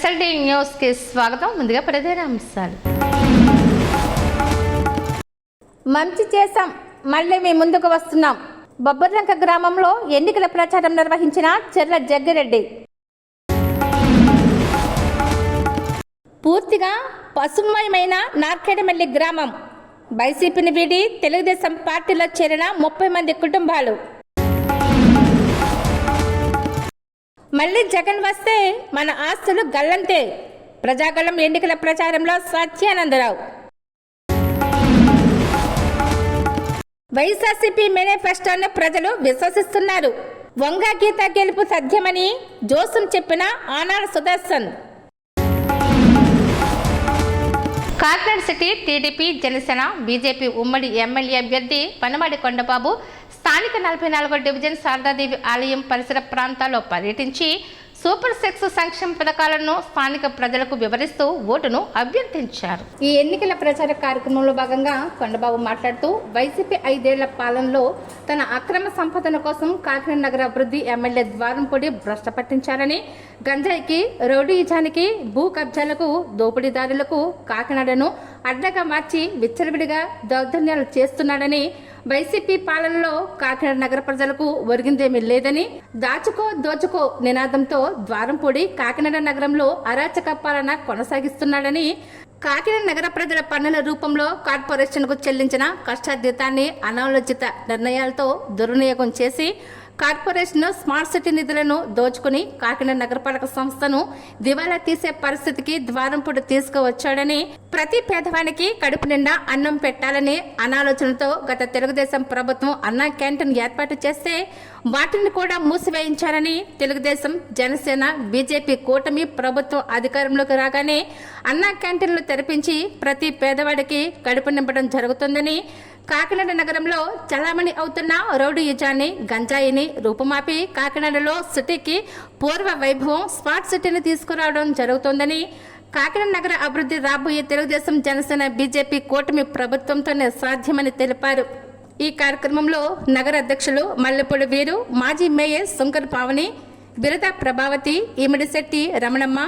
SLD news కి స్వాగతం. ముందుగా ప్రధాన అంశాలు. మంచి చేశాం, మళ్ళీ మీ ముందుకు వస్తున్నాం. బొబ్బర్లంక గ్రామంలో ఎన్నికల ప్రచారం నిర్వహించిన చెర్ల జగ్గిరెడ్డి. పూర్తిగా పసుమయమైన నార్కేడమల్లి గ్రామం. వైసీపీని వీడి తెలుగుదేశం పార్టీలో చేరిన 30 మంది కుటుంబాలు. మళ్ళీ జగన్ వస్తే మన ఆస్తులు గల్లంతే. ప్రజాగళం ఎన్నికల ప్రచారంలో సత్యానందరావు. వైఎస్ఆర్సీపీ మేనిఫెస్టోను ప్రజలు విశ్వసిస్తున్నారు. వంగా గీత గెలుపు సాధ్యమని జోసన్ చెప్పిన ఆనాడ Sudarshan. Kakinada city TDP, Janasena, BJP ఉమ్మడి ఎమ్మెల్యే అభ్యర్థి పనమాడి కొండబాబు స్థానిక 44వ డివిజన్ శారదాదేవి ఆలయం పరిసర ప్రాంతాల్లో పర్యటించి సూపర్ 6 సంక్షేమ పథకాలను స్థానిక ప్రజలకు వివరిస్తూ ఓటును అభ్యర్థించారు. ఈ ఎన్నికల ప్రచార కార్యక్రమంలో భాగంగా కొండబాబు మాట్లాడుతూ వైసీపీ 5 ఏళ్ల పాలనలో తన అక్రమ సంపదన కోసం కాకినాడ నగర అభివృద్ధి ఎమ్మెల్యే ద్వారంపూడి భ్రష్ట పట్టించారని, గంజాయికి, రౌడీయిజానికి, భూ కబ్జాలకు, దోపిడీదారులకు కాకినాడను అడ్డగా మార్చి విచ్చలవిడిగా దౌర్జన్యాలు చేస్తున్నాడని, వైసీపీ పాలనలో కాకినాడ నగర ప్రజలకు ఒరిగిందేమీ లేదని, దాచుకో దోచుకో నినాదంతో ద్వారంపూడి కాకినాడ నగరంలో అరాచక పాలన కొనసాగిస్తున్నాడని, కాకినాడ నగర ప్రజల పన్నుల రూపంలో కార్పొరేషన్కు చెల్లించిన కష్టార్జితాన్ని అనాలోచిత నిర్ణయాలతో దుర్వినియోగం చేసి కార్పొరేషన్ స్మార్ట్ సిటీ నిధులను దోచుకుని కాకినాడ నగరపాలక సంస్థను దివాలా తీసే పరిస్థితికి ద్వారంపూడి తీసుకువచ్చాడని, ప్రతి పేదవానికి కడుపు నిండా అన్నం పెట్టాలని అనాలోచనతో గత తెలుగుదేశం ప్రభుత్వం అన్నా క్యాంటీన్ ఏర్పాటు చేస్తే వాటిని కూడా మూసివేయించారని, తెలుగుదేశం, జనసేన, బీజేపీ కూటమి ప్రభుత్వం అధికారంలోకి రాగానే అన్నా క్యాంటీన్లు తెరిపించి ప్రతి పేదవాడికి కడుపు నింపడం జరుగుతుందని, కాకినాడ నగరంలో చలామణి అవుతున్న రౌడీయిజాన్ని, గంజాయిని రూపుమాపి కాకినాడలో సిటీకి పూర్వ వైభవం స్మార్ట్ సిటీని తీసుకురావడం జరుగుతోందని, కాకినాడ నగర అభివృద్ధి రాబోయే తెలుగుదేశం, జనసేన, బీజేపీ కూటమి ప్రభుత్వంతోనే సాధ్యమని తెలిపారు. ఈ కార్యక్రమంలో నగర అధ్యక్షులు మల్లెపూడి వీరు, మాజీ మేయర్ శంకర్ పావని, బిరద ప్రభావతి, ఇమిడిశెట్టి రమణమ్మ,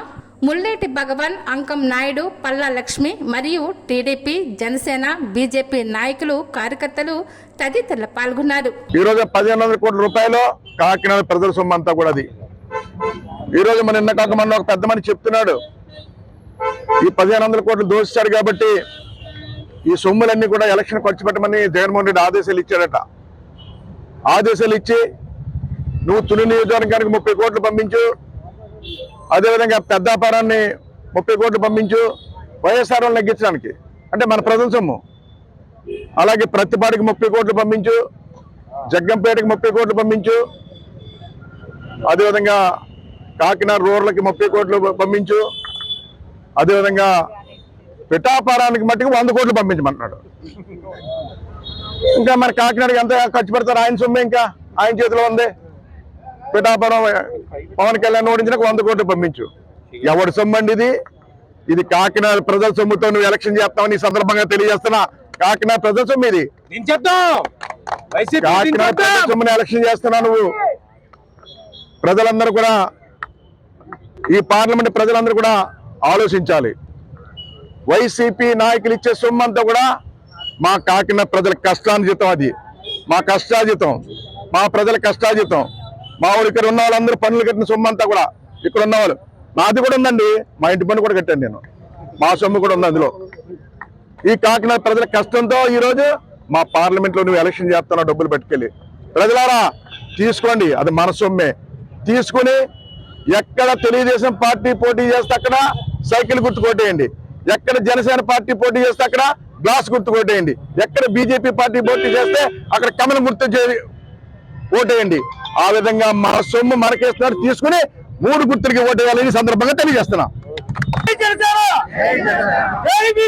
ముల్లేటి భగవాన్, అంకం నాయుడు, పల్లా లక్ష్మి మరియు టీడీపీ, జనసేన, బీజేపీ నాయకులు, కార్యకర్తలు తదితరులు పాల్గొన్నారు. ఈ రోజు 1500 కోట్ల రూపాయలు కాకినాడ ప్రజల సొమ్ము అంతా కూడా అది. ఈ రోజు మన నిన్న కాక మొన్న ఒక పెద్ద మనిషి చెప్తున్నాడు, ఈ 1500 కోట్లు దోషిస్తాడు కాబట్టి ఈ సొమ్ములన్నీ కూడా ఎలక్షన్ ఖర్చు పెట్టమని జగన్మోహన్ రెడ్డి ఆదేశాలు ఇచ్చాడట. ఆదేశాలు ఇచ్చి నువ్వు తుని నియోజకవర్గానికి 30 కోట్లు పంపించు, అదేవిధంగా పెద్దాపురాన్ని 30 కోట్లు పంపించు, వైఎస్ఆర్ నెగ్గించడానికి అంటే మన ప్రజల సొమ్ము. అలాగే ప్రతిపాడికి 30 కోట్లు పంపించు, జగ్గంపేటకి 30 కోట్లు పంపించు, అదేవిధంగా కాకినాడ రూరల్కి 30 కోట్లు పంపించు, అదేవిధంగా పిఠాపురానికి మట్టికి 100 కోట్లు పంపించమంటున్నాడు. ఇంకా మన కాకినాడకి ఎంత ఖర్చు పెడతారు? ఆయన సొమ్మే, ఇంకా ఆయన చేతిలో ఉంది. పిఠాపురం పవన్ కళ్యాణ్ ఓడించినాక 100 కోట్లు పంపించు. ఎవరి సొమ్ము అండి ఇది? ఇది కాకినాడ ప్రజల సొమ్ముతో నువ్వు ఎలక్షన్ చేస్తావని ఈ సందర్భంగా తెలియజేస్తున్నా. కాకినాడ ప్రజల సొమ్ము ఇది. కాకినాడ ప్రజల సొమ్ముని ఎలక్షన్ చేస్తున్నా నువ్వు. ప్రజలందరూ కూడా, ఈ పార్లమెంట్ ప్రజలందరూ కూడా ఆలోచించాలి. వైసీపీ నాయకులు ఇచ్చే సొమ్ము అంతా కూడా మా కాకినాడ ప్రజల కష్టార్జితం. అది మా కష్టార్జితం, మా ప్రజల కష్టార్జితం. మా ఊరు ఇక్కడ ఉన్న వాళ్ళందరూ పన్నులు కట్టిన సొమ్ము అంతా కూడా ఇక్కడ ఉన్న వాళ్ళు. నాది కూడా ఉందండి, మా ఇంటి పన్ను కూడా కట్టాను నేను, మా సొమ్ము కూడా ఉంది అందులో. ఈ కాకినాడ ప్రజల కష్టంతో ఈరోజు మా పార్లమెంట్లో నువ్వు ఎలక్షన్ చేస్తున్నావు డబ్బులు పట్టుకెళ్ళి. ప్రజలారా తీసుకోండి, అది మన సొమ్మే. తీసుకుని ఎక్కడ తెలుగుదేశం పార్టీ పోటీ చేస్తే అక్కడ సైకిల్ గుర్తు కొట్టేయండి, ఎక్కడ జనసేన పార్టీ పోటీ చేస్తే అక్కడ గ్లాస్ గుర్తు కొట్టేయండి, ఎక్కడ బీజేపీ పార్టీ పోటీ చేస్తే అక్కడ కమలం గుర్తు ఓటేయండి. ఆ విధంగా మన సొమ్ము మనకేస్తున్నారు, తీసుకుని 3 గుర్తులకి ఓటేయాలని సందర్భంగా తెలియజేస్తున్నా.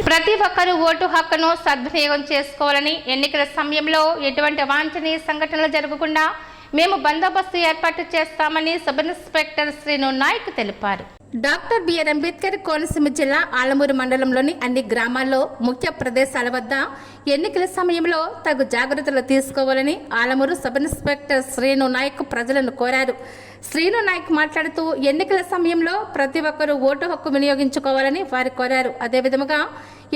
ప్రతి ఒక్కరూ ఓటు హక్కును సద్వినియోగం చేసుకోవాలని, ఎన్నికల సమయంలో ఎటువంటి వాంఛనీయ సంఘటనలు జరగకుండా మేము బందోబస్తు ఏర్పాటు చేస్తామని సబ్ ఇన్స్పెక్టర్ శ్రీను నాయక్ తెలిపారు. డాక్టర్ బిఆర్ అంబేద్కర్ కోనసీమ జిల్లా ఆలమూరు మండలంలోని అన్ని గ్రామాల్లో ముఖ్య ప్రదేశాల వద్ద ఎన్నికల సమయంలో తగు జాగ్రత్తలు తీసుకోవాలని ఆలమూరు సబ్ ఇన్స్పెక్టర్ శ్రీను నాయక్ ప్రజలను కోరారు. శ్రీను నాయక్ మాట్లాడుతూ ఎన్నికల సమయంలో ప్రతి ఒక్కరూ ఓటు హక్కు వినియోగించుకోవాలని వారు కోరారు. అదేవిధంగా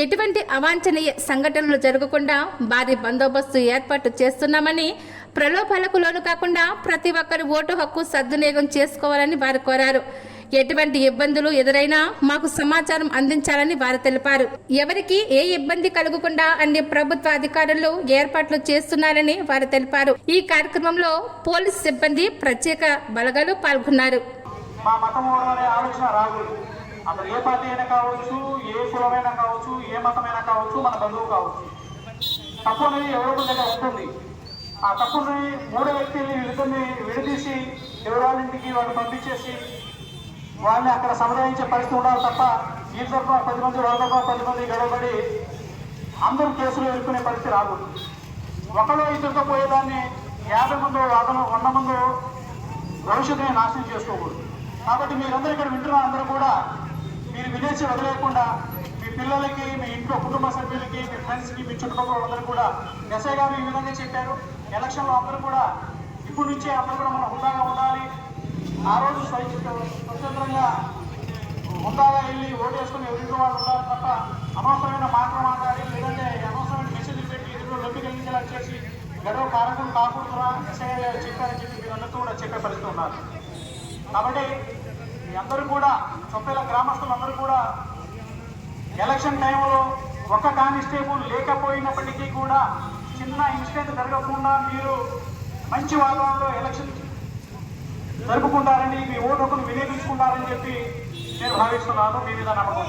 ఎటువంటి అవాంఛనీయ సంఘటనలు జరగకుండా భారీ బందోబస్తు ఏర్పాటు చేస్తున్నామని, ప్రలోభాలకు లోను కాకుండా ప్రతి ఒక్కరు ఓటు హక్కు సద్వినియోగం చేసుకోవాలని వారు కోరారు. ఎటువంటి ఇబ్బందులు ఎదురైనా మాకు సమాచారం అందించాలని వారు తెలిపారు. ఎవరికి ఏ ఇబ్బంది కలగకుండా అన్ని ప్రభుత్వ అధికారులు ఏర్పాట్లు చేస్తున్నారని వారు తెలిపారు. ఈ కార్యక్రమంలో పోలీస్ సిబ్బంది, ప్రత్యేక బలగాలు పాల్గొన్నారు. మా మతం అనే ఆలోచన రాకూడదు. అతను ఏ పార్టీ అయినా కావచ్చు, ఏ కులమైనా కావచ్చు, ఏ మతమైనా కావచ్చు, మన బంధువు కావచ్చు. తప్పు అనేది ఎవరో దగ్గర ఉంటుంది. ఆ తప్పుని మూడో వ్యక్తిని విడదీసి ఎవరాళ్ళింటికి వాళ్ళు పంపించేసి వాళ్ళని అక్కడ సముదాయించే పరిస్థితి ఉండాలి తప్ప ఈ తరఫున 10 మంది, వాళ్ళ తరఫున 10 మంది గడవబడి అందరూ కేసులు ఎదుర్కొనే పరిస్థితి రాకూడదు. ఒకలో ఇద్దరితో పోయేదాన్ని 50 మంది, 100 మంది భవిష్యత్తుని నాశనం చేసుకోకూడదు. కాబట్టి మీరందరూ ఇక్కడ వింటున్న అందరూ కూడా మీరు విదేశీ వదిలేయకుండా మీ పిల్లలకి, మీ ఇంట్లో కుటుంబ సభ్యులకి, మీ ఫ్రెండ్స్కి, మీ చుట్టుపక్కల అందరూ కూడా ఎస్ఐ గారు ఈ విధంగా చెప్పారు. ఎలక్షన్లో అందరూ కూడా ఇప్పటి నుంచే అందరూ కూడా మనం హుందాగా ఉండాలి. ఆ రోజు స్వతంత్రంగా హుందాగా వెళ్ళి ఓటు వేసుకుని ఎదురు వాళ్ళు ఉండాలి తప్ప అనవసరమైన మాటలు మాట్లాడి, లేదంటే అనవసరమైన మెసేజ్లు పెట్టి ఎదురు లొప్పి కలిగించేలా చేసి గడవ కారకం కాకూడదురా ఎస్ఐ గారు చెప్పారని చెప్పి మీరందరితో కూడా చెప్పే పరిస్థితి ఉన్నారు. కాబట్టి మీ అందరూ కూడా చొప్పేల గ్రామస్తులందరూ కూడా ఎలక్షన్ టైంలో ఒక్క కానిస్టేబుల్ లేకపోయినప్పటికీ కూడా చిన్న ఇన్సిడెంట్ జరగకుండా మీరు మంచి వాతావరణంలో ఎలక్షన్ జరుపుకుంటారని, మీ ఓటు హక్కును వినియోగించుకుంటారని చెప్పి నేను భావిస్తున్నాను. మీ మీద నమ్మకం.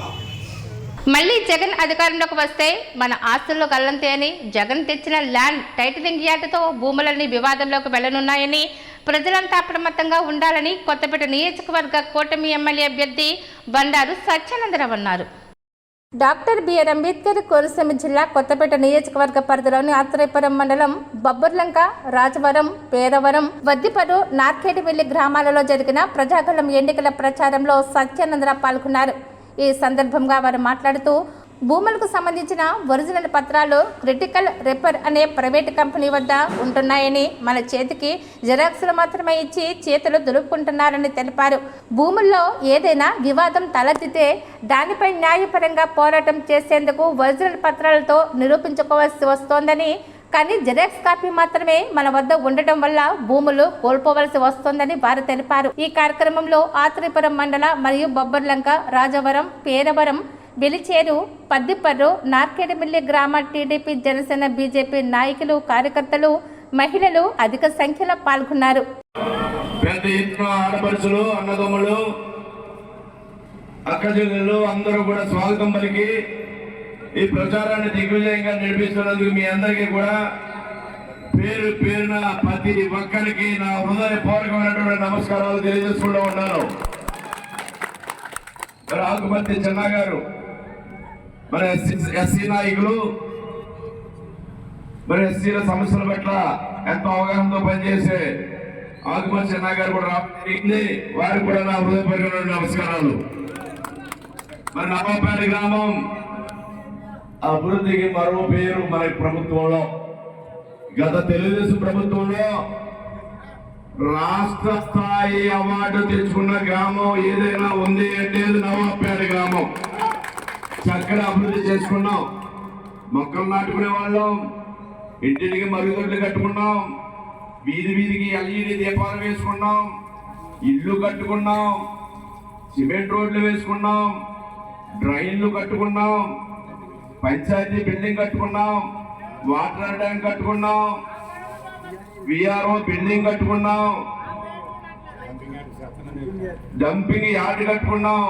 మళ్ళీ జగన్ అధికారంలోకి వస్తే మన ఆస్తుల్లో గల్లంతే అని, జగన్ తెచ్చిన ల్యాండ్ టైటిలింగ్ యార్డుతో భూములన్నీ వివాదంలోకి వెళ్లనున్నాయని, ప్రజలంతా అప్రమత్తంగా ఉండాలని కొత్తపేట నియోజకవర్గ కూటమి ఎమ్మెల్యే అభ్యర్థి బండారు సత్యానందరావు అన్నారు. డాక్టర్ బిఆర్ అంబేద్కర్ కోనసీమ జిల్లా కొత్తపేట నియోజకవర్గ పరిధిలోని ఆత్రేయపురం మండలం బొబ్బర్లంక, రాజవరం, పేరవరం, వద్దిపరు, నార్కేటివెల్లి గ్రామాలలో జరిగిన ప్రజాగళం ఎన్నికల ప్రచారంలో సత్యానందరావు పాల్గొన్నారు. ఈ సందర్భంగా వారు మాట్లాడుతూ భూములకు సంబంధించిన ఒరిజినల్ పత్రాలు క్రిటికల్ రిపేర్ అనే ప్రైవేటు కంపెనీ వద్ద ఉంటున్నాయని, మన చేతికి జిరాక్స్లు మాత్రమే ఇచ్చి చేతులు దులుపుకుంటున్నారని తెలిపారు. భూముల్లో ఏదైనా వివాదం తలెత్తితే దానిపై న్యాయపరంగా పోరాటం చేసేందుకు ఒరిజినల్ పత్రాలతో నిరూపించుకోవాల్సి వస్తోందని, కానీ జిరాక్స్ కాపీ మాత్రమే మన వద్ద ఉండటం వల్ల భూములు కోల్పోవలసి వస్తోందని వారు తెలిపారు. ఈ కార్యక్రమంలో ఆత్రేయపురం మండల మరియు బొబ్బర్లంక, రాజవరం, పేరవరం, వెలిచేరు, పద్దిపర్రు, నార్కేటిమిల్లి గ్రామ టీడీపీ, జనసేన, బీజేపీ నాయకులు, కార్యకర్తలు, మహిళలు అధిక సంఖ్యలో పాల్గొన్నారు. పెద్ద ఎత్తున ఆడపడుచులు, అన్నదమ్ములు, అక్కచెల్లెలు అందరూ కూడా స్వాగతం పలికి ఈ ప్రచారాన్ని దిగ్విజయంగా నడిపిస్తున్నందుకు మీ అందరికీ కూడా పేరు పేరున ప్రతి ఒక్కరికి నా హృదయపూర్వకమైనటువంటి నమస్కారాలు తెలియజేసుకుంటూ ఉన్నాను. మరి ఆకుపత్తి చెన్నా గారు, మన ఎస్సీ నాయకులు, మరి ఎస్సీల సమస్యల పట్ల ఎంతో అవగాహనతో పనిచేసే ఆకుపత్తి చెన్నా గారు కూడా రాబోతుంది. వారికి కూడా నా హృదయపూర్వక నమస్కారాలు. మరి నవాపేట గ్రామం అభివృద్ధికి మరో పేరు మన ప్రభుత్వంలో, గత తెలుగుదేశం ప్రభుత్వంలో రాష్ట్ర స్థాయి అవార్డు తెచ్చుకున్న గ్రామం ఏదైనా ఉంది అంటే నవాపేట గ్రామం. చక్కగా అభివృద్ధి చేసుకున్నాం. మొక్కలు నాటుకునే వాళ్ళం, ఇంటికి మరుగుదొడ్లు కట్టుకున్నాం, వీధి వీధికి ఎల్ఈడి దీపాలు వేసుకున్నాం, ఇల్లు కట్టుకున్నాం, సిమెంట్ రోడ్లు వేసుకున్నాం, డ్రైన్లు కట్టుకున్నాం, పంచాయతీ బిల్డింగ్ కట్టుకున్నాం, వాటర్ ట్యాంక్ కట్టుకున్నాం, విఆర్ఓ బిల్డింగ్ కట్టుకున్నాం, డంపింగ్ యార్డ్ కట్టుకున్నాం,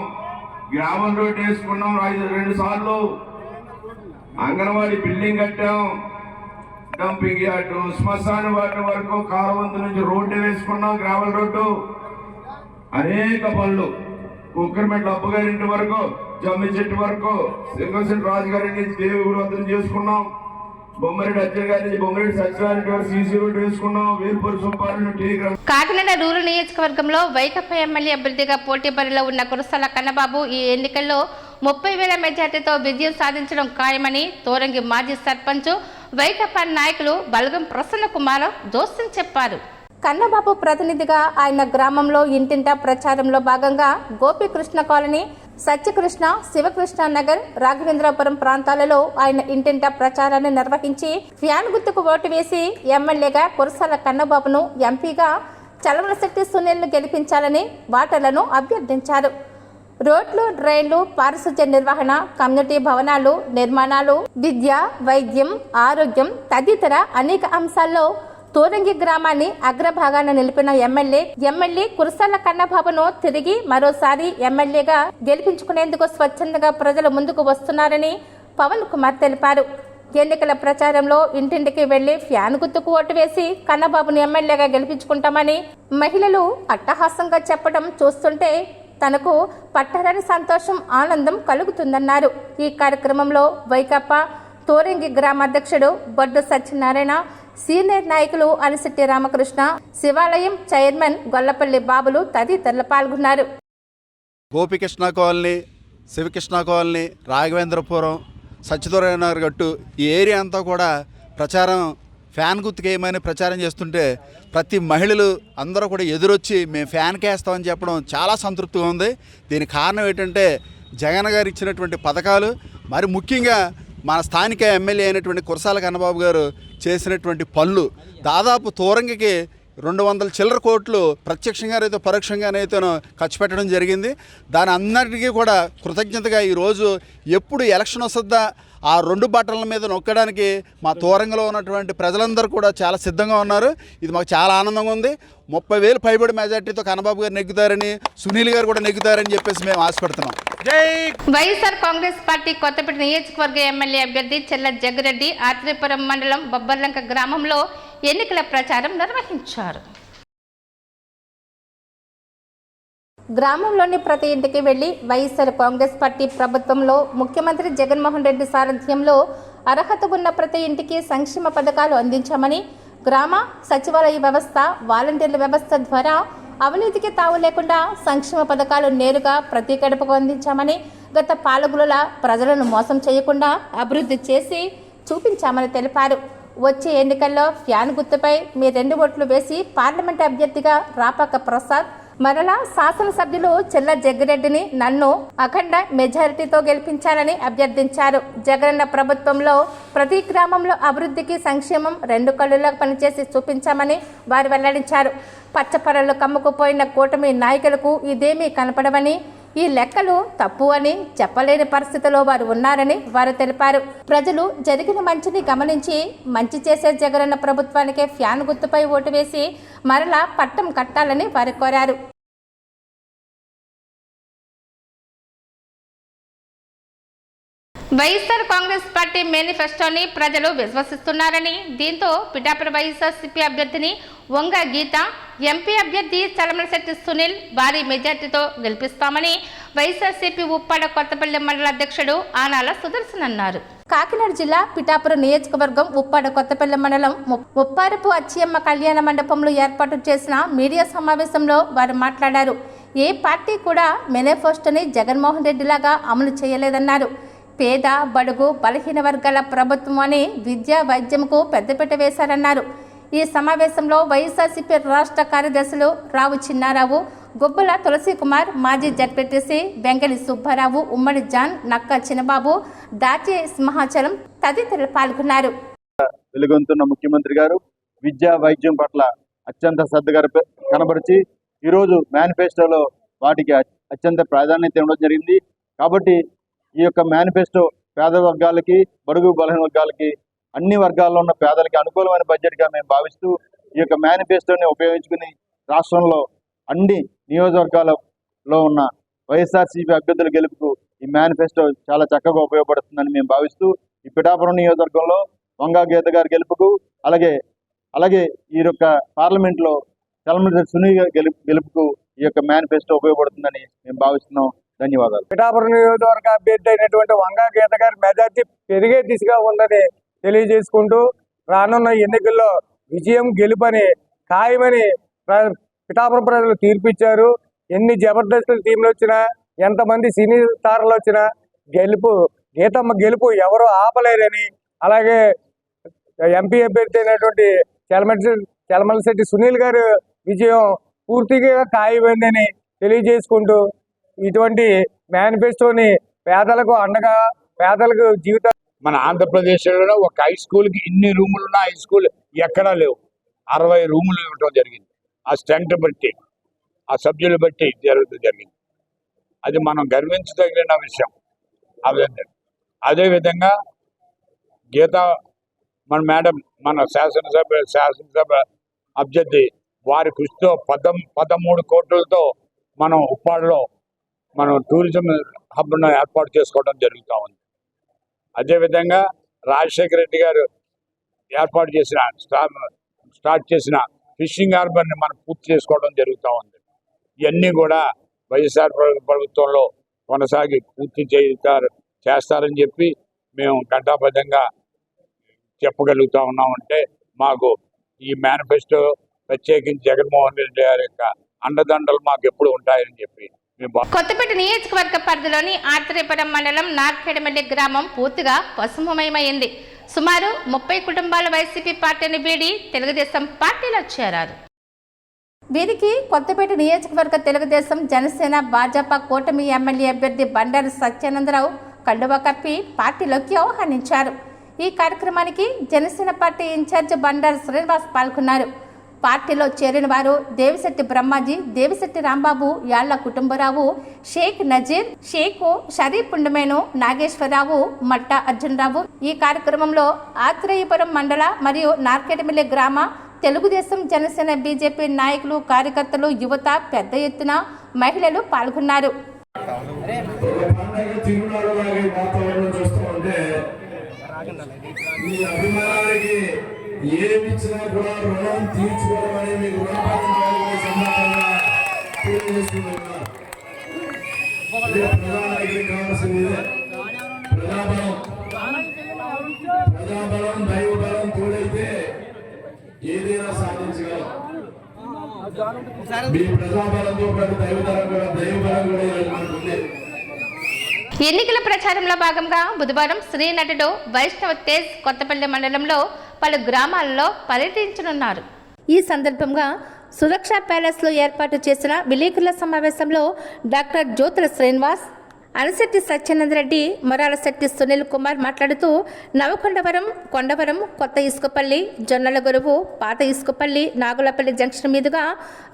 గ్రామం రోడ్ వేసుకున్నాం 2 సార్లు, అంగన్వాడీ బిల్డింగ్ కట్టాం, డంపింగ్ యార్డు, శ్మశాన వాటి వరకు కారవంతు నుంచి రోడ్డు వేసుకున్నాం, గ్రావెల్ రోడ్డు, అనేక పనులు, కుక్కరమెట్ల అబ్బు గారింటి వరకు, జమ్మి చెట్టు వరకు, సింగశెట్టి రాజు గారి నుంచి దేవుడు వద్దం చేసుకున్నాం. బొమ్మరెడ్డి అర్జున్ గారి నుంచి బొమ్మరెడ్డి సచివాలయం వరకు సీసీ రోడ్డు వేసుకున్నాం. వీర్పూర్ సుబ్బారెడ్డి టెలిగ్రామ్. కాకినాడ రూరల్ నియోజకవర్గంలో వైకాపా ఎమ్మెల్యే అభ్యర్థిగా పోటీ బరిలో ఉన్న కురసాల కన్నబాబు ఈ ఎన్నికల్లో 30,000 మెజార్టీతో విజయం సాధించడం ఖాయమని తోరంగి మాజీ సర్పంచ్ వైకాపా నాయకులు బల్గం ప్రసన్న కుమార్ జోస్యం చెప్పారు. కన్నబాబు ప్రతినిధిగా ఆయన గ్రామంలో ఇంటింటా ప్రచారంలో భాగంగా గోపీకృష్ణ కాలనీ, సత్యకృష్ణ, శివకృష్ణ నగర్, రాఘవేంద్రపురం ప్రాంతాలలో ఆయన ఇంటింటా ప్రచారాన్ని నిర్వహించి ఫ్యాన్ గుర్తుకు ఓటు వేసి ఎమ్మెల్యేగా కురసాల కన్నబాబును, ఎంపీగా చలమలశెట్టి సునీల్ను గెలిపించాలని ఓటర్లను అభ్యర్థించారు. రోడ్లు, రైళ్లు, పారిశుధ్య నిర్వహణ, కమ్యూనిటీ భవనాలు నిర్మాణాలు, విద్య, వైద్యం, ఆరోగ్యం తదితర అనేక అంశాల్లో తోరంగి గ్రామాన్ని అగ్రభాగాన నిలిపిన ఎమ్మెల్యే కురసాల కన్నబాబును తిరిగి మరోసారి ఎమ్మెల్యేగా గెలిపించుకునేందుకు స్వచ్ఛందంగా ప్రజలు ముందుకు వస్తున్నారని పవన్ కుమార్ తెలిపారు. ఎన్నికల ప్రచారంలో ఇంటింటికి వెళ్లి ఫ్యాన్ గుర్తుకు ఓటు వేసి కన్నబాబును ఎమ్మెల్యేగా గెలిపించుకుంటామని మహిళలు అట్టహాసంగా చెప్పడం చూస్తుంటే తనకు పట్టరాని సంతోషం, ఆనందం కలుగుతుందన్నారు. ఈ కార్యక్రమంలో వైకాపా తోరంగి గ్రామ అధ్యక్షుడు బొడ్డు సత్యనారాయణ, సీనియర్ నాయకులు అనిశెట్టి రామకృష్ణ, శివాలయం చైర్మన్ గొల్లపల్లి బాబులు తదితరులు పాల్గొన్నారు. గోపికృష్ణ కాలనీ, శివకృష్ణ కాలనీ, రాఘవేంద్రపురం, సత్యనారాయణ నగర్ గట్టు ఈ ఏరియా అంతా కూడా ప్రచారం ఫ్యాన్ గుర్తుకేయమని ప్రచారం చేస్తుంటే ప్రతి మహిళలు అందరూ కూడా ఎదురొచ్చి మేము ఫ్యాన్కి వేస్తామని చెప్పడం చాలా సంతృప్తిగా ఉంది. దీనికి కారణం ఏంటంటే జగన్ గారు ఇచ్చినటువంటి పథకాలు, మరి ముఖ్యంగా మన స్థానిక ఎమ్మెల్యే అయినటువంటి కురసాల కన్నబాబు గారు చేసినటువంటి పనులు. దాదాపు తోరంగికి 200 చిల్లర కోట్లు ప్రత్యక్షంగానైతే పరోక్షంగానైతేనో ఖర్చు పెట్టడం జరిగింది. దాని అందరికీ కూడా కృతజ్ఞతగా ఈరోజు ఎప్పుడు ఎలక్షన్ వస్తుందా ఆ 2 బట్టల మీద నొక్కడానికి మా తోరంగిలో ఉన్నటువంటి ప్రజలందరూ కూడా చాలా సిద్ధంగా ఉన్నారు. ఇది మాకు చాలా ఆనందంగా ఉంది. 30,000 పైబడి మెజార్టీతో కన్నబాబు గారు నెగ్గుతారని, సునీల్ గారు కూడా నెగ్గుతారని చెప్పేసి మేము ఆశపడుతున్నాం. వైఎస్ఆర్ కాంగ్రెస్ పార్టీ కొత్తపేట నియోజకవర్గ ఎమ్మెల్యే అభ్యర్థి చెల్ల జగ్గిరెడ్డి ఆత్రేయపురం మండలం బొబ్బర్లంక గ్రామంలో ఎన్నికల ప్రచారం నిర్వహించారు. గ్రామంలోని ప్రతి ఇంటికి వెళ్లి వైఎస్ఆర్ కాంగ్రెస్ పార్టీ ప్రభుత్వంలో ముఖ్యమంత్రి జగన్మోహన్ రెడ్డి సారథ్యంలో అర్హత ఉన్న ప్రతి ఇంటికి సంక్షేమ పథకాలు అందించామని, గ్రామ సచివాలయ వ్యవస్థ, వాలంటీర్ల వ్యవస్థ ద్వారా అవినీతికి తావు లేకుండా సంక్షేమ పథకాలు నేరుగా ప్రతి గడపకు అందించామని, గత పాలకుల ప్రజలను మోసం చేయకుండా అభివృద్ధి చేసి చూపించామని తెలిపారు. వచ్చే ఎన్నికల్లో ఫ్యాన్ గుర్తుపై మీ 2 ఓట్లు వేసి పార్లమెంట్ అభ్యర్థిగా రాపాక ప్రసాద్, మరలా శాసనసభ్యులు చెల్ల జగ్గిరెడ్డిని, నన్ను అఖండ మెజారిటీతో గెలిపించాలని అభ్యర్థించారు. జగనన్న ప్రభుత్వంలో ప్రతి గ్రామంలో అభివృద్ధికి, సంక్షేమం 2 కళ్ళులా పనిచేసి చూపించామని వారు వెల్లడించారు. పచ్చపరలు కమ్ముకుపోయిన కూటమి నాయకులకు ఇదేమీ కనపడవని, ఈ లెక్కలు తప్పు అని చెప్పలేని పరిస్థితిలో వారు ఉన్నారని వారు తెలిపారు. ప్రజలు జరిగిన మంచిని గమనించి మంచి చేసే జగనన్న ప్రభుత్వానికే ఫ్యాన్ గుర్తుపై ఓటు వేసి మరలా పట్టం కట్టాలని వారు కోరారు. వైఎస్ఆర్ కాంగ్రెస్ పార్టీ మేనిఫెస్టోని ప్రజలు విశ్వసిస్తున్నారని, దీంతో పిఠాపురం వైఎస్ఆర్సీపీ అభ్యర్థిని వంగ గీత, ఎంపీ అభ్యర్థి చలమలశెట్టి సునీల్ భారీ మెజార్టీతో గెలిపిస్తామని వైఎస్ఆర్సీపీ ఉప్పాడ కొత్తపల్లి మండల అధ్యక్షుడు ఆనాల సుదర్శన్ అన్నారు. కాకినాడ జిల్లా పిఠాపురం నియోజకవర్గం ఉప్పాడ కొత్తపల్లి మండలం ముప్పారపు అచ్చియమ్మ కళ్యాణ మండపంలో ఏర్పాటు చేసిన మీడియా సమావేశంలో వారు మాట్లాడారు. ఏ పార్టీ కూడా మేనిఫెస్టోని జగన్మోహన్ రెడ్డిలాగా అమలు చేయలేదన్నారు. పేద, బడుగు, బలహీన వర్గాల ప్రభుత్వం అని విద్యా, వైద్యంకు పెద్దపీట వేశారన్నారు. ఈ సమావేశంలో వైఎస్ఆర్సీపీ రాష్ట్ర కార్యదర్శులు రావు చిన్నారావు, గుబ్బల తులసి కుమార్, మాజీ జడ్పీటీసీ బెంగళి సుబ్బారావు, ఉమ్మడి జాన్, నక్క చిన్నబాబు, దాచి సింహాచలం తదితరులు పాల్గొన్నారు. వెలుగొందుతున్న ముఖ్యమంత్రి గారు విద్యా, వైద్యం పట్ల అత్యంత శ్రద్ధ కనబరిచి ఈరోజు మేనిఫెస్టోలో వాటికి అత్యంత ప్రాధాన్యత ఇవ్వడం జరిగింది. కాబట్టి ఈ యొక్క మేనిఫెస్టో పేద వర్గాలకి, బడుగు బలహీన వర్గాలకి, అన్ని వర్గాల్లో ఉన్న పేదలకి అనుకూలమైన బడ్జెట్గా మేము భావిస్తూ ఈ యొక్క మేనిఫెస్టోని ఉపయోగించుకుని రాష్ట్రంలో అన్ని నియోజకవర్గాలలో ఉన్న వైఎస్ఆర్సీపీ అభ్యర్థుల గెలుపుకు ఈ మేనిఫెస్టో చాలా చక్కగా ఉపయోగపడుతుందని మేము భావిస్తూ ఈ పిఠాపురం నియోజకవర్గంలో వంగా గీత గారి గెలుపుకు అలాగే ఈ యొక్క పార్లమెంట్లో చలమలశెట్టి సునీల్ గారి గెలుపుకు ఈ యొక్క మేనిఫెస్టో ఉపయోగపడుతుందని మేము భావిస్తున్నాం. ధన్యవాదాలు. పిఠాపురం నియోజకవర్గ అభ్యర్థి అయినటువంటి వంగా గీత గారి మెజార్టీ పెరిగే దిశగా ఉందని తెలియజేసుకుంటూ రానున్న ఎన్నికల్లో విజయం గెలుపని ఖాయమని పిఠాపురం ప్రజలు తీర్పిచ్చారు. ఎన్ని జబర్దస్త్ టీంలు వచ్చినా, ఎంతమంది సినీ తారలు వచ్చినా గీతమ్మ గెలుపు ఎవరు ఆపలేరని, అలాగే ఎంపీ అభ్యర్థి అయినటువంటి చలమలశెట్టి సునీల్ గారు విజయం పూర్తిగా ఖాయమైందని తెలియజేసుకుంటూ ఇటువంటి మేనిఫెస్టోని పేదలకు అండగా, పేదలకు జీవితం మన ఆంధ్రప్రదేశ్లో ఒక హై స్కూల్కి ఇన్ని రూములు ఉన్న హై స్కూల్ ఎక్కడా లేవు. 60 రూములు ఇవ్వటం జరిగింది. ఆ స్ట్రెంత్ బట్టి, ఆ సభ్యులు బట్టి జరిగింది. అది మనం గర్వించదగిన విషయం. అదేవిధంగా గీత మన మేడం, మన శాసనసభ అభ్యర్థి వారి కృషితో 13 కోట్లతో మనం ఉప్పాడలో మనం టూరిజం హబ్ను ఏర్పాటు చేసుకోవడం జరుగుతూ ఉంది. అదేవిధంగా రాజశేఖర రెడ్డి గారు ఏర్పాటు చేసిన స్టార్ట్ చేసిన ఫిషింగ్ హార్బర్ని మనం పూర్తి చేసుకోవడం జరుగుతూ ఉంది. ఇవన్నీ కూడా వైఎస్ఆర్ ప్రభుత్వంలో కొనసాగి పూర్తి చేస్తారని చెప్పి మేము ఘంటాబద్ధంగా చెప్పగలుగుతా ఉన్నామంటే మాకు ఈ మేనిఫెస్టో ప్రత్యేకించి జగన్మోహన్ రెడ్డి గారి యొక్క అండదండలు మాకు ఎప్పుడు ఉంటాయని చెప్పి కొత్తపేట నియోజకవర్గ పరిధిలోని ఆత్రేయపురం మండలం నార్కెడమల్లి గ్రామం పూర్తిగా పసుమమయమైంది. సుమారు 30 కుటుంబాలు వైసీపీ పార్టీని వీడి తెలుగుదేశం పార్టీలో చేరారు. వీరికి కొత్తపేట నియోజకవర్గ తెలుగుదేశం, జనసేన, భాజపా కూటమి ఎమ్మెల్యే అభ్యర్థి బండారు సత్యానందరావు కండువా కప్పి పార్టీలోకి ఆహ్వానించారు. ఈ కార్యక్రమానికి జనసేన పార్టీ ఇన్ఛార్జ్ బండారు శ్రీనివాస్ పాల్గొన్నారు. పార్టీలో చేరిన వారు దేవిశెట్టి బ్రహ్మాజీ, దేవిశెట్టి రాంబాబు, యాళ్ల కుటుంబరావు, షేక్ నజీర్, షేక్ షరీఫ్ పుండమేను, నాగేశ్వరరావు, మట్టా అర్జునరావు. ఈ కార్యక్రమంలో ఆత్రేయపురం మండల మరియు నార్కెడమిల్లి గ్రామ తెలుగుదేశం, జనసేన, బీజేపీ నాయకులు, కార్యకర్తలు, యువత పెద్ద ఎత్తున మహిళలు పాల్గొన్నారు. ఏమిచ్చినా కూడా రుణం తీర్చుకోవడం అనేది మీకు ప్రధానానికి కావాల్సింది ప్రజాబలం, దైవబలం తోడైతే ఏదైనా సాధించగలం. మీ ప్రజాబలంతో పాటు దైవబలం కూడా మనకుంది. ఎన్నికల ప్రచారంలో భాగంగా బుధవారం శ్రీ నటుడు వైష్ణవ్ తేజ్ కొత్తపల్లి మండలంలో పలు గ్రామాల్లో పర్యటించనున్నారు. ఈ సందర్భంగా సురక్ష ప్యాలెస్లో ఏర్పాటు చేసిన విలేకరుల సమావేశంలో డాక్టర్ జ్యోతుల శ్రీనివాస్, అనిశెట్టి సత్యానందరెడ్డి, మొరాలశెట్టి సునీల్ కుమార్ మాట్లాడుతూ నవకొండవరం, కొండవరం, కొత్త ఇసుకపల్లి, జొన్నల గొరువు, పాత ఇసుకపల్లి, నాగులపల్లి జంక్షన్ మీదుగా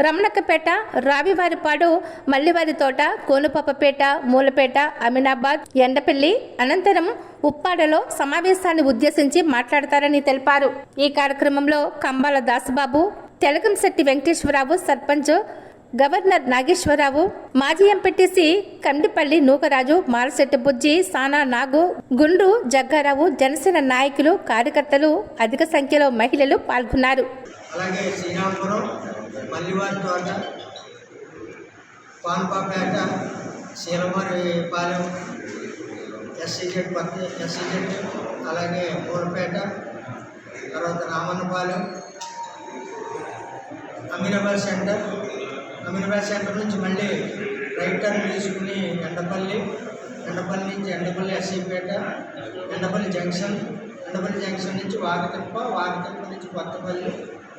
రమణక్కపేట, రావివారిపాడు, మల్లివారి తోట, కోనుపాపపేట, మూలపేట, అమీనాబాద్, ఎండపల్లి, అనంతరం ఉప్పాడలో సమావేశాన్ని ఉద్దేశించి మాట్లాడతారని తెలిపారు. ఈ కార్యక్రమంలో కంబాల దాసుబాబు, తెలకంశెట్టి వెంకటేశ్వరరావు, సర్పంచ్ గవర్నర్ నాగేశ్వరరావు, మాజీ ఎంపీటీసీ కండిపల్లి నూకరాజు, మాలశెట్టి బుజ్జి, సానా నాగు, గుండు జగ్గారావు, జనసేన నాయకులు, కార్యకర్తలు, అధిక సంఖ్యలో మహిళలు పాల్గొన్నారు. అలాగే శ్రీరాంపురం, మల్లివారి తోట, పాన్పాపేట, శీలమారిపాలెం, ఎస్సీజెడ్, అలాగే మూలపేట, తర్వాత రామన్నపాలెం, అమీనాబాద్ సెంటర్ నుంచి మళ్ళీ రైట్ టర్న్ తీసుకుని ఎండపల్లి నుంచి ఎండపల్లి ఎస్సీపేట, ఎండపల్లి జంక్షన్ నుంచి వాగతిప్ప నుంచి కొత్తపల్లి,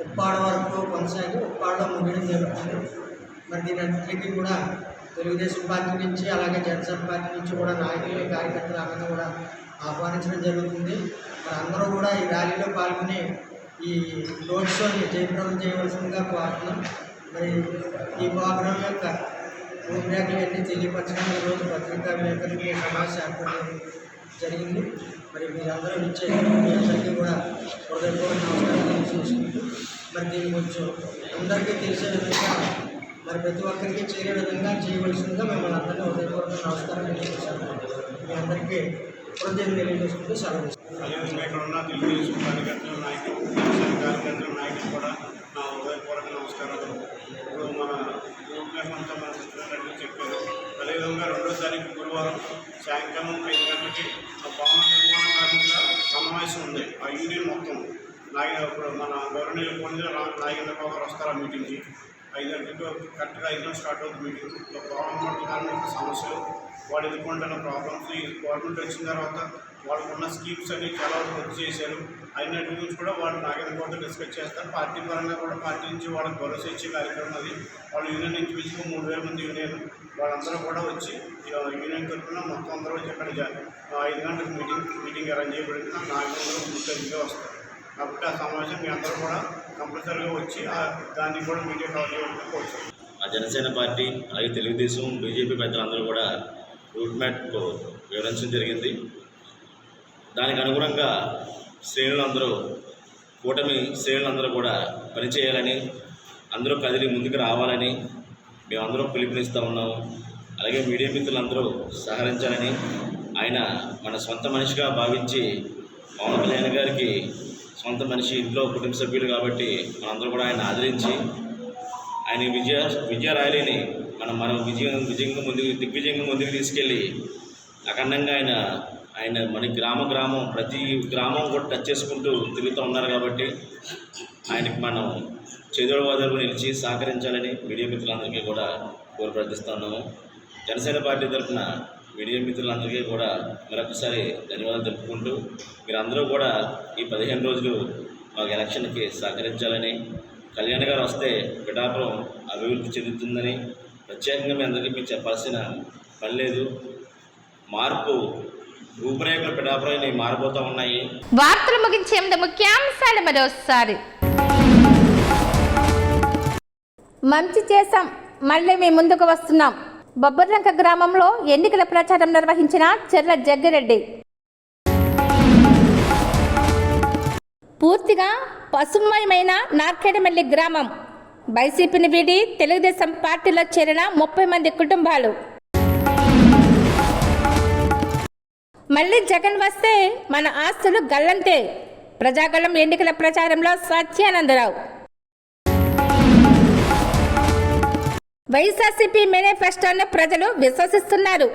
ఉప్పాడ వరకు కొనసాగి ఉప్పాడలో ముగియడం జరుగుతుంది. మరి దీనంతటికీ కూడా తెలుగుదేశం పార్టీ నుంచి, అలాగే జనసేన పార్టీ నుంచి కూడా నాయకులు, కార్యకర్తలు అందరూ కూడా ఆహ్వానించడం జరుగుతుంది. మరి అందరూ కూడా ఈ ర్యాలీలో పాల్గొని ఈ రోడ్ షోని జయప్రదం చేయవలసిందిగా కోరుతున్నాం. మరి ఈ ప్రోగ్రాం యొక్క రూపురేఖలన్నీ తెలియపరచడం ఈరోజు పత్రికా విలేకరులకి సమావేశం ఏర్పడడం జరిగింది. మరి మీరందరూ ఇచ్చే మీ అందరికీ కూడా హృదయపూర్వక నమస్కారాలు చేసుకుంటూ మరి దీన్ని కొంచెం అందరికీ తెలిసే విధంగా, మరి ప్రతి ఒక్కరికి చేరే విధంగా చేయవలసిందిగా మిమ్మల్ని అందరినీ హృదయపూర్వక నమస్కారం తెలియజేస్తాను. మీ అందరికీ హృదయం తెలియజేసుకుంటూ సెలవు. ఇక్కడ ఉన్న తెలుగుదేశం కార్యకర్తల నాయకులు కూడా నా హృదయపూర్వక నమస్కారాలు. ఇప్పుడు మన రూపురేఖంతా మన చిత్రాలు చెప్పారు. అదేవిధంగా 2వ తారీఖు గురువారం సాయంకాలం 5 గంటలకి భవన నిర్మాణ కార్మికుల సమావేశం ఉంది. ఆ యూనియన్ మొత్తం ఇప్పుడు మన గవర్నమెంట్ పోలీసులు నాగేంద్ర బాబు గారు వస్తారు ఆ మీటింగ్కి. 5 గంటలకు కరెక్ట్గా 5 గంటలకు స్టార్ట్ అవుతుంది మీటింగ్. గవర్నమెంట్ కారణమైన సమస్యలు, వాళ్ళు ఎదుర్కొంటున్న ప్రాబ్లమ్స్, ఈ గవర్నమెంట్ వచ్చిన తర్వాత వాళ్ళకున్న స్కీమ్స్ అన్ని చాలా వరకు రద్దు చేశారు. అయినటి గురించి కూడా వాళ్ళు నాగేంద్ర బాబుతో డిస్కస్ చేస్తారు. పార్టీ పరంగా కూడా పార్టీ నుంచి వాళ్ళకి భరోసా ఇచ్చే కార్యక్రమం అది. వాళ్ళు యూనియన్ నుంచి పిలిచి 3000 మంది యూనియన్ వాళ్ళందరూ కూడా వచ్చి యూనియన్ తరఫున మొత్తం అందరూ వచ్చి అక్కడ 5 గంటలకు మీటింగ్ అరేంజ్ చేయబడింది. నాగేంద్ర ముఖ్యంగా వస్తారు. కాబట్టి ఆ సమావేశం మీ అందరూ కూడా కంపల్సరీగా వచ్చి దాన్ని కూడా మీడియా కవర్ చేయడానికి కోరుతున్నాం. ఆ జనసేన పార్టీ అలాగే తెలుగుదేశం బీజేపీ పెద్దలందరూ కూడా రూట్ మ్యాప్ వివరించడం జరిగింది. దానికి అనుగుణంగా శ్రేణులందరూ కూటమి శ్రేణులందరూ కూడా పనిచేయాలని, అందరూ కదిలి ముందుకు రావాలని మేమందరూ పిలుపునిస్తూ ఉన్నాము. అలాగే మీడియా మిత్రులందరూ సహకరించాలని, ఆయన మన సొంత మనిషిగా భావించి పవన్ కళ్యాణ్ గారికి సొంత మనిషి, ఇంట్లో కుటుంబ సభ్యులు కాబట్టి మనందరూ కూడా ఆయన ఆదరించి ఆయన విజయ ర్యాలీని మనం దిగ్విజయంగా ముందుకు తీసుకెళ్ళి అఖండంగా ఆయన మన గ్రామం ప్రతి గ్రామం కూడా టచ్ చేసుకుంటూ తిరుగుతూ ఉన్నారు. కాబట్టి ఆయనకి మనం చేదోడువాదోడుగా నిలిచి సహకరించాలని మీడియా మిత్రులందరికీ కూడా ప్రార్థిస్తున్నాము. జనసేన పార్టీ తరఫున మీడియా మిత్రులందరికీ కూడా మరొకసారి ధన్యవాదాలు తెలుపుకుంటూ, మీరందరూ కూడా ఈ 15 రోజులు మాకు ఎలక్షన్కి సహకరించాలని, కళ్యాణ్ గారు వస్తే పిఠాపురం అభివృద్ధి చెందుతుందని ప్రత్యేకంగా మీ అందరికీ మీరు చెప్పాల్సిన పని లేదు. మార్పు రూపురేఖలు పిఠాపురం మారిపోతూ ఉన్నాయి. వార్తలు ముగించే ముందు ముఖ్యాంశాలు మరోసారి. మంచి చేశాం, మళ్ళీ మీ ముందుకు వస్తున్నాం. బొబ్బర్లంక గ్రామంలో ఎన్నికల ప్రచారం నిర్వహించిన చెర్ల జగ్గిరెడ్డి. పూర్తిగా పసుమయమైన నార్కేడమల్లి గ్రామం. వైసీపీని వీడి తెలుగుదేశం పార్టీలో చేరిన 30 మంది కుటుంబాలు. మళ్ళీ జగన్ వస్తే మన ఆస్తులు గల్లంతే. ప్రజాగళం ఎన్నికల ప్రచారంలో సత్యానందరావు. వైఎస్ఆర్సీపీ మేనిఫెస్టోను ప్రజలు విశ్వసిస్తున్నారు.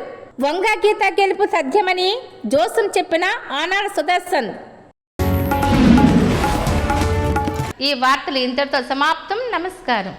వంగా గీత గెలుపు సాధ్యమని జోసుం చెప్పిన ఆనాడ సుదర్శన్. ఈ వార్తలు ఇంతటితో సమాప్తం. నమస్కారం.